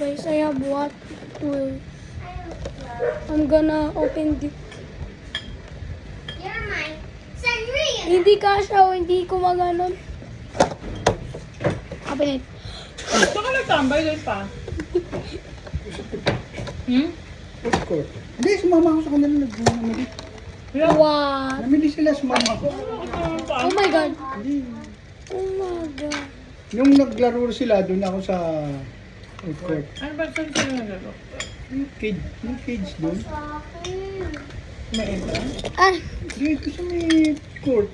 Guys, I have what? Well, I'm gonna open the... You're my sangria. Hindi kasha o hindi ko maganon. Open it. Saan ka nagtambay doon pa? Of course. Hindi, sumama ako sa kanila. Namili. What? Namili sila, sumama ako. Oh my God. Hindi. Oh my God. Nung naglaro sila, doon ako sa food court. Ano ba saan sila naglaro? Yung cage doon. May entrance? Ah. Dito sa may court.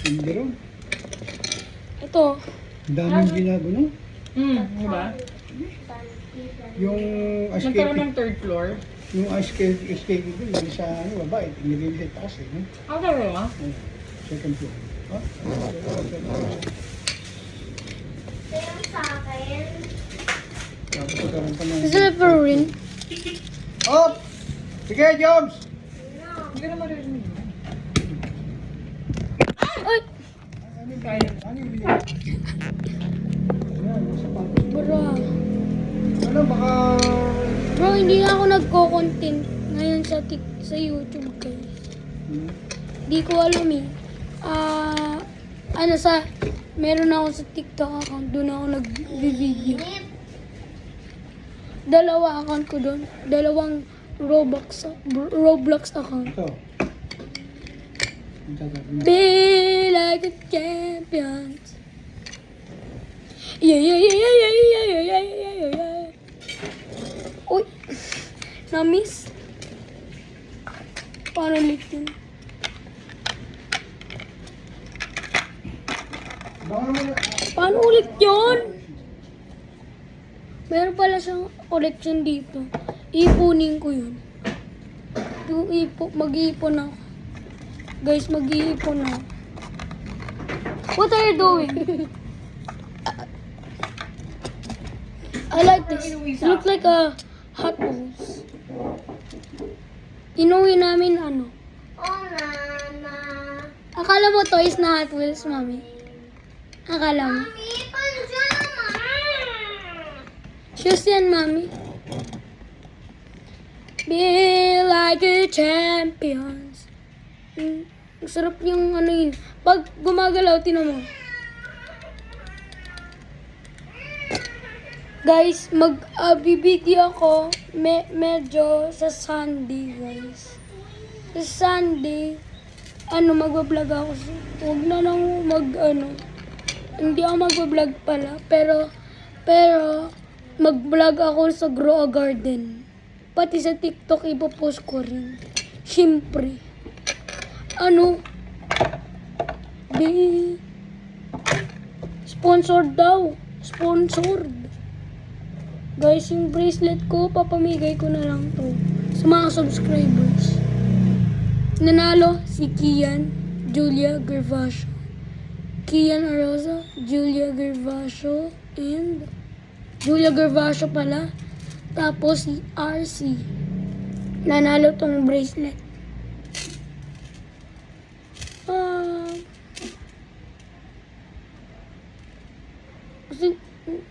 Hindi ron. Ito. Ang daming ginagawa. Diba? Yung Nagkaroon escape, ng third floor. yung escape doon, yung sa baba, tinigil sa taas eh. No? Ang laro mo? Second floor. Huh? Pero sa akin, Tapos nagkaroon pa ng... Is it for rin? Oh! Sige, Jobs! Hindi ka na maririnig. Ay! Ano yung binili? Yan, yung sapatos. Bro. Ano, baka... Bro, hindi na ako nagko-content ngayon sa YouTube, guys. Di ko alam eh. Meron ako sa TikTok account. Doon ako nag-video. Dalawa account ko doon. Dalawang Roblox account. Ito. Ang sasabi niya. Be like a champion. Yeah, yeah, yeah, yeah, yeah, yeah, yeah, yeah, yeah, yeah, yeah. Uy! Na-miss. Paano ulit yun? Baka naman... Paano ulit yun? Meron pala siyang collection dito. Ipunin ko yun. Mag-iipon ako. Guys, mag-iipon ako. What are you doing? I like this. It looks like a Hot Wheels. Inuwi namin ano. oh mama. Akala mo toys na Hot Wheels, mami? Akala mo? Mami, pajama. Shoes yan, mami. Be like a champions. Ang sarap yung ano yun. Pag gumagalaw, tinan mo. Guys, bibideo ako medyo sa Sunday, guys. Sa Sunday, magbablog ako. Huwag na lang hindi ako magbablog pala. Pero, mag-vlog ako sa Grow a Garden. Pati sa TikTok, ipopost ko rin. Siyempre. Sponsored daw. Sponsored. Guys, yung bracelet ko, papamigay ko na lang to sa mga subscribers. Nanalo si Kian Julia Gervasio. Kian Arosa, Julia Gervasio, and Julia Gervasio pala. Tapos si RC. Nanalo tong bracelet. Kasi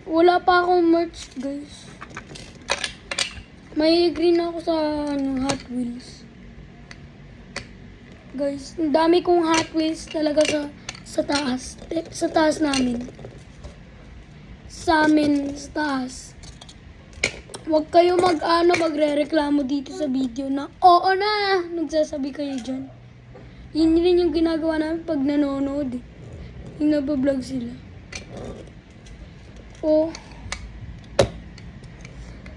wala pa akong merch, guys. May green ako sa Hot Wheels. Guys, ang dami kong Hot Wheels talaga sa taas. Sa taas namin. Sa amin, sa taas. Huwag kayo magre-reklamo dito sa video na, oo na, nagsasabi kayo dyan. Yun rin yung ginagawa namin pag nanonood. Yung nabablog sila. Oh.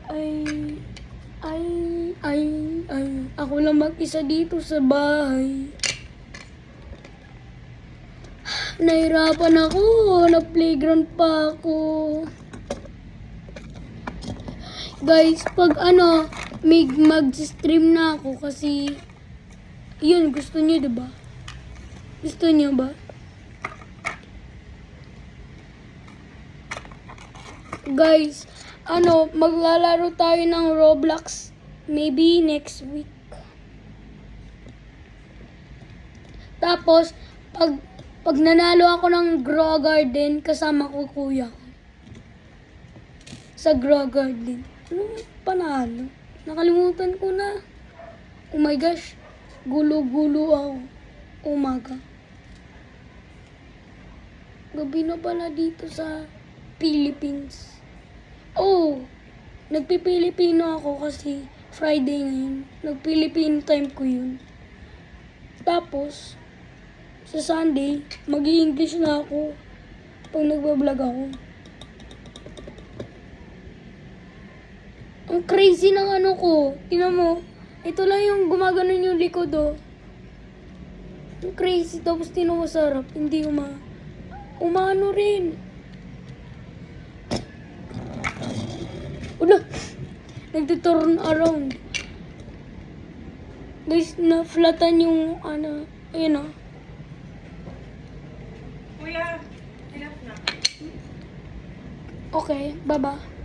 Ay. Ako lang mag-isa dito sa bahay. Nahirapan ako. Nag-playground pa ako. Guys, pag mag-stream na ako kasi yun, gusto niyo, diba? Gusto niyo ba? Guys, maglalaro tayo ng Roblox maybe next week. Tapos, Pag nanalo ako ng Grow Garden, kasama ko kuya ko. Sa Grow Garden. Ano yung panalo? Nakalimutan ko na. Oh my gosh. Gulo-gulo ako. Umaga. Gabi na pala dito sa Philippines. Oh! Nagpipilipino ako kasi Friday ngayon. Nagpilipino time ko yun. Tapos, sa Sunday, mag-i-English na ako pag nagbablog ako. Ang crazy ng ano ko. Tingnan mo. Ito lang yung gumaganon yung likod, oh. Ang crazy. Tapos tingnan mo sarap. Hindi umano rin. Ulo. Nagtuturn around. Guys, na-flatan yung ano. Ayun, oh. Kuya, enough na. Okay, baba.